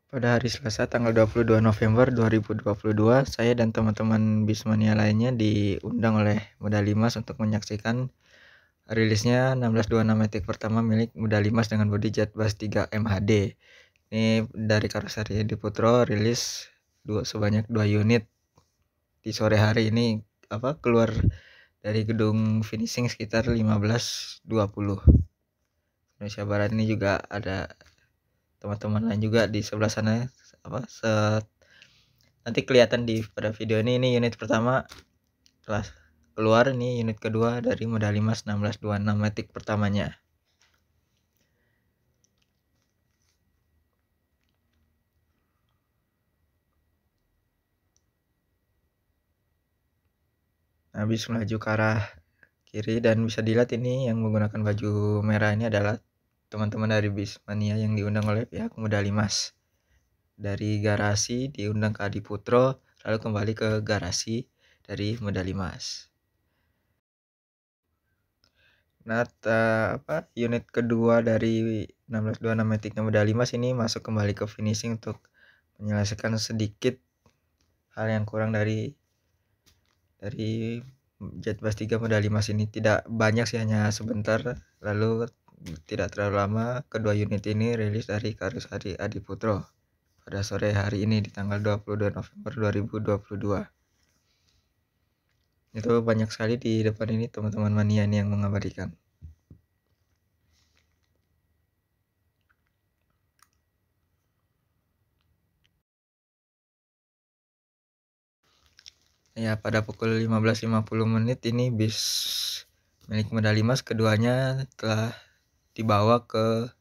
Pada hari Selasa tanggal 22 November 2022, saya dan teman-teman Bismania lainnya diundang oleh Medali Mas untuk menyaksikan rilisnya 1626 Matic pertama milik Medali Mas dengan bodi Jet Bass 3 MHD. Ini dari Karoseri Adi Putro, rilis sebanyak 2 unit di sore hari ini, keluar dari gedung finishing sekitar 15.20 Indonesia Barat. Ini juga ada teman-teman lain juga di sebelah sana, nanti kelihatan pada video ini unit pertama telah keluar. Ini unit kedua dari Medali Mas 1626 Matic pertamanya. Habis melaju ke arah kiri dan bisa dilihat ini yang menggunakan baju merah ini adalah teman-teman dari Bismania yang diundang oleh pihak Medali Mas. Dari garasi diundang ke Adi Putro, lalu kembali ke garasi dari Medali Mas. Nah, unit kedua dari 1626 Maticnya Medali Mas ini masuk kembali ke finishing untuk menyelesaikan sedikit hal yang kurang dari Jet Bass 3 Medali Mas ini. Tidak banyak sih, hanya sebentar, lalu tidak terlalu lama kedua unit ini rilis dari Karoseri Adi Putro pada sore hari ini di tanggal 22 November 2022. Itu banyak sekali di depan ini teman-teman mania ini yang mengabadikan. Ya, pada pukul 15.50 ini bis milik Medali Mas keduanya telah dibawa ke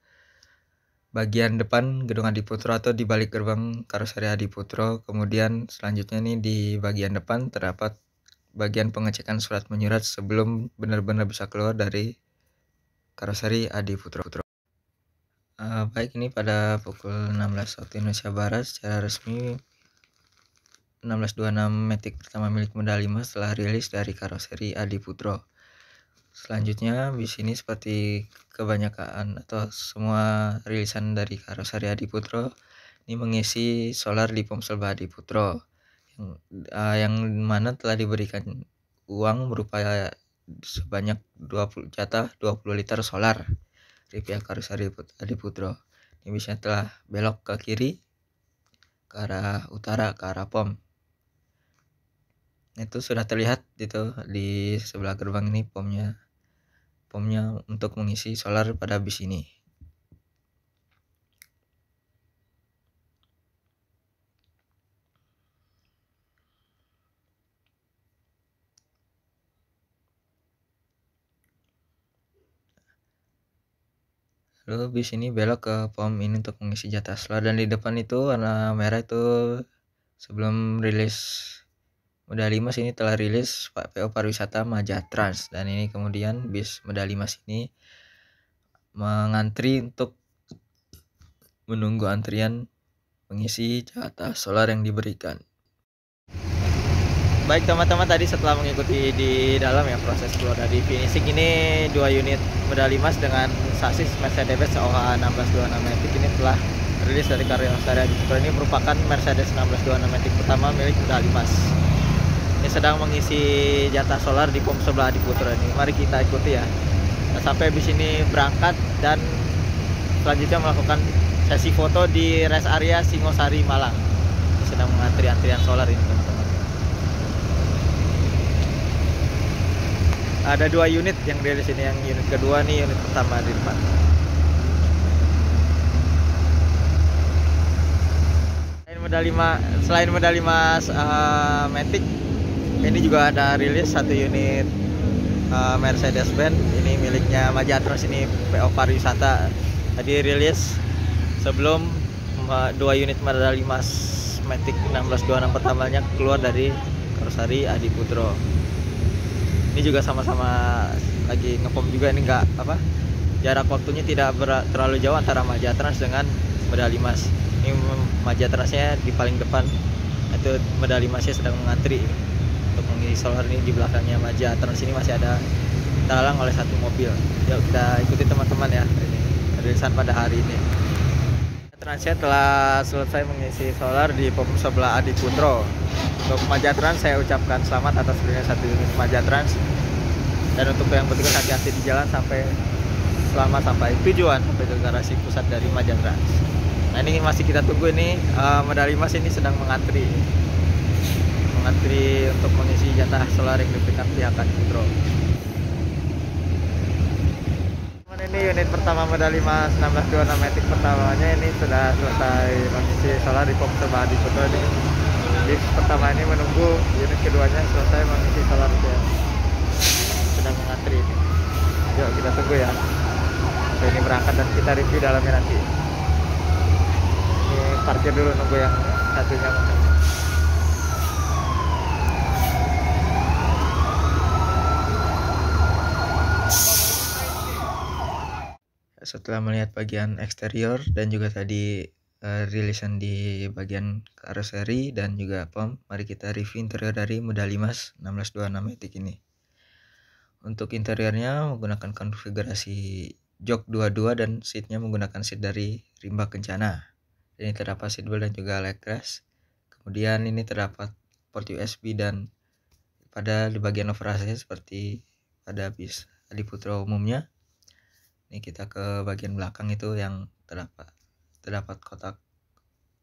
bagian depan gedung Adi Putro atau di balik gerbang Karoseri Adi Putro. Kemudian selanjutnya nih di bagian depan terdapat bagian pengecekan surat menyurat sebelum benar-benar bisa keluar dari Karoseri Adi Putro. Baik, ini pada pukul 16 waktu Indonesia Barat secara resmi 1626 Matic pertama milik Medali Mas telah rilis dari Karoseri Adi Putro. Selanjutnya bis ini seperti kebanyakan atau semua rilisan dari Karoseri Adi Putro ini mengisi solar di Pomsel Adi Putro yang mana telah diberikan uang berupa sebanyak 20 liter solar dari pihak Karoseri Adi Putro. Ini bisnya telah belok ke kiri ke arah utara, ke arah POM. Itu sudah terlihat itu di sebelah gerbang ini pomnya untuk mengisi solar pada bis ini. Lalu bis ini belok ke pom ini untuk mengisi jatah solar, dan di depan itu warna merah itu sebelum rilis Medali Mas ini telah rilis PO Pariwisata Majatrans, dan ini kemudian bis Medali Mas ini mengantri untuk menunggu antrian mengisi jatah solar yang diberikan. Baik teman-teman, tadi setelah mengikuti di dalam ya proses keluar dari finishing, ini 2 unit Medali Mas dengan sasis Mercedes OH 1626 Matic ini telah rilis dari Karoseri Adi Putro. Ini merupakan Mercedes 1626 Matic pertama milik Medali Mas. Ini sedang mengisi jatah solar di pom sebelah Adi Putro ini. Mari kita ikuti ya. Sampai bis ini berangkat dan selanjutnya melakukan sesi foto di rest area Singosari Malang. Ini sedang mengantri antrian solar ini teman-teman. Ada 2 unit yang dari sini, yang unit kedua nih, unit pertama di depan. Selain Medali Mas Matic, ini juga ada rilis 1 unit Mercedes Benz ini miliknya Majatrans, ini PO Pariwisata. Tadi rilis sebelum 2 unit Medali Mas Matic 1626 pertamanya keluar dari Karoseri Adi Putro. Ini juga sama-sama lagi ngepom juga, ini jarak waktunya tidak terlalu jauh antara Majatrans dengan Medali Mas. Ini Majatransnya di paling depan, itu Medali Masnya sedang mengantri untuk mengisi solar. Ini di belakangnya Majatrans ini masih ada terhalang oleh 1 mobil. Yuk kita ikuti teman-teman ya, ini rilisan pada hari ini. Transnya telah selesai mengisi solar di POM sebelah Adi Putro. Untuk Majatrans saya ucapkan selamat atas belinya 1 unit Majatrans. Dan untuk yang bertugas hati-hati di jalan selamat sampai tujuan, sampai ke garasi pusat dari Majatrans. Nah ini masih kita tunggu ini medali emas ini sedang mengantri untuk mengisi jatah solar yang diberikan pihak Adi Putro. Ini unit pertama medali emas 1626 Matic pertamanya ini sudah selesai mengisi solar di POM sebelah Adi Putro ini. Lift pertama ini menunggu unit keduanya selesai mengisi solar, ya. Sedang mengantri ini. Yuk kita tunggu ya sampai ini berangkat dan kita review dalamnya nanti. Ini parkir dulu nunggu yang satunya. Setelah melihat bagian eksterior dan juga tadi rilisan di bagian karoseri dan juga POM, mari kita review interior dari medali emas 1626 Matic ini. Untuk interiornya menggunakan konfigurasi jok 22 dan seatnya menggunakan seat dari Rimba Kencana. Ini terdapat seatbelt dan juga leg rest. Kemudian ini terdapat port USB dan pada di bagian overasi seperti pada bis Adi Putro umumnya. Ini kita ke bagian belakang itu yang terdapat kotak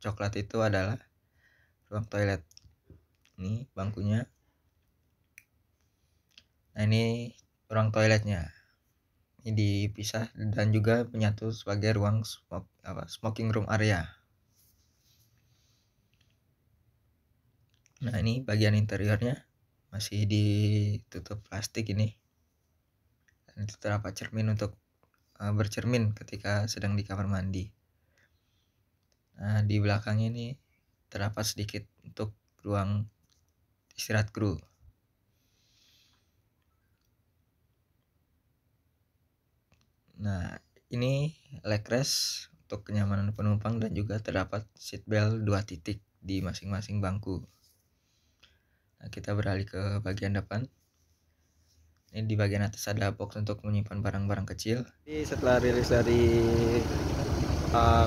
coklat itu adalah ruang toilet. Ini bangkunya. Nah ini ruang toiletnya. Ini dipisah dan juga menyatu sebagai ruang smoking room area. Nah ini bagian interiornya masih ditutup plastik ini. Dan itu terdapat cermin untuk bercermin ketika sedang di kamar mandi. Nah di belakangnya ini terdapat sedikit untuk ruang istirahat kru. Nah ini leg rest untuk kenyamanan penumpang dan juga terdapat seat belt 2 titik di masing-masing bangku. Nah kita beralih ke bagian depan. Ini di bagian atas ada box untuk menyimpan barang-barang kecil. Jadi setelah rilis dari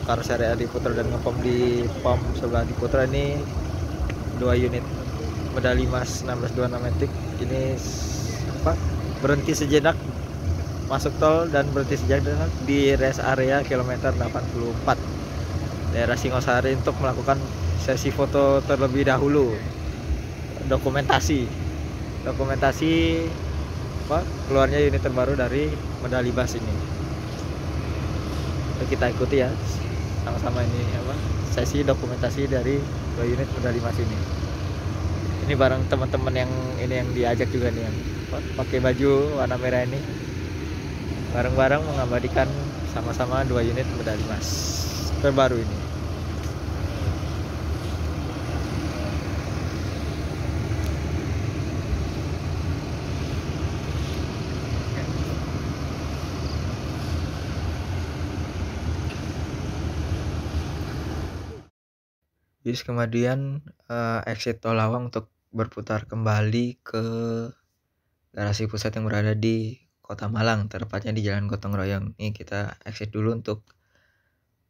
karoseri Adi Putro dan ngepom di POM sebelah Adi Putro, ini 2 unit medali emas 1626 Matic ini berhenti sejenak masuk tol dan berhenti sejenak di rest area kilometer 84 daerah Singosari untuk melakukan sesi foto terlebih dahulu, dokumentasi keluarnya unit terbaru dari medali emas ini. Kita ikuti ya sama-sama ini sesi dokumentasi dari 2 unit medali emas ini. Ini bareng teman-teman yang diajak juga nih, yang pakai baju warna merah ini, bareng-bareng mengabadikan sama-sama 2 unit medali emas terbaru ini. Bis kemudian exit tol Lawang untuk berputar kembali ke garasi pusat yang berada di Kota Malang, tepatnya di Jalan Gotong Royong. Ini kita exit dulu untuk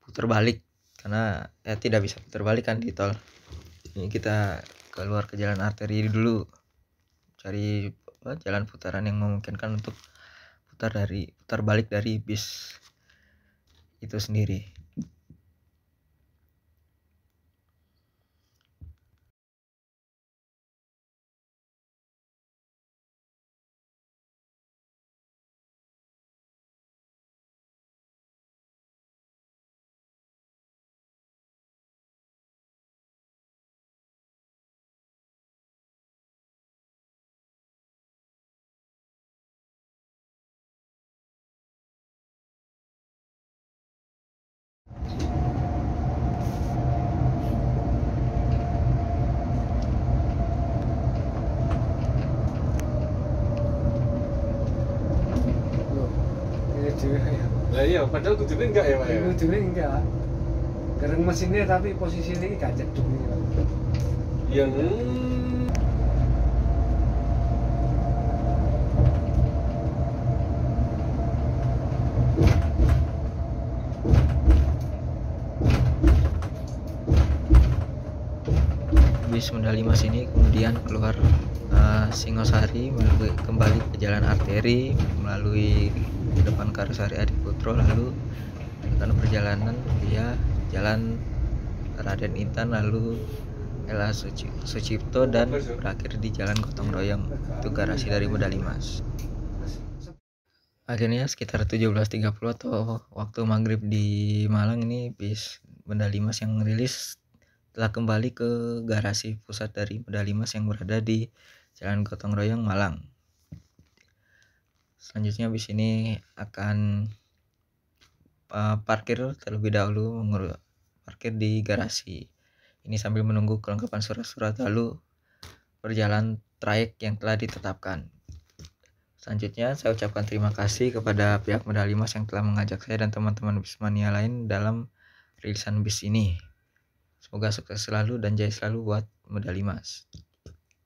putar balik karena tidak bisa putar balik kan di tol. Ini kita keluar ke jalan arteri dulu, cari jalan putaran yang memungkinkan untuk putar balik dari bis itu sendiri. Lah iya, padahal kudune enggak ya, Pak ya? Kudune enggak. Gereng mesinnya tapi posisinya ini gak jeduk ini, Pak. Yang bis medali emas ini kemudian keluar Singosari kembali ke jalan arteri melalui depan Karusari Adiputro, lalu melanjutkan perjalanan via jalan Raden Intan, lalu LA Sucipto, dan berakhir di jalan Gotong Royong, itu garasi dari medali emas. Akhirnya sekitar 17.30 atau waktu maghrib di Malang, ini bis medali emas yang rilis telah kembali ke garasi pusat dari medali emas yang berada di Jalan Gotong Royong, Malang. Selanjutnya bis ini akan parkir terlebih dahulu, parkir di garasi ini sambil menunggu kelengkapan surat-surat, lalu berjalan trayek yang telah ditetapkan. Selanjutnya saya ucapkan terima kasih kepada pihak medali emas yang telah mengajak saya dan teman-teman Bismania lain dalam rilisan bis ini. Semoga sukses selalu dan jaya selalu buat medali emas.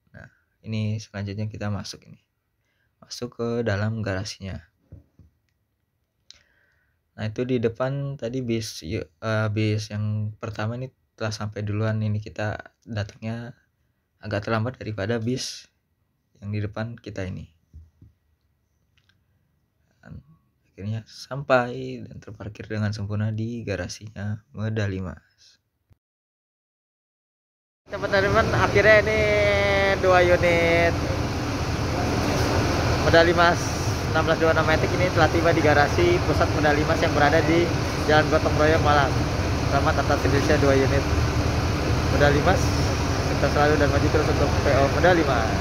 Nah, ini selanjutnya kita masuk ke dalam garasinya. Nah, itu di depan tadi bis yang pertama ini telah sampai duluan. Ini kita datangnya agak terlambat daripada bis yang di depan kita ini. Dan akhirnya sampai dan terparkir dengan sempurna di garasinya medali emas. Teman-teman, akhirnya ini 2 unit medali emas 1626 Matic ini telah tiba di garasi pusat medali emas yang berada di Jalan Gotong Royong, Malang. Selamat atas rilisnya 2 unit medali emas. Sukses selalu dan maju terus untuk PO medali emas.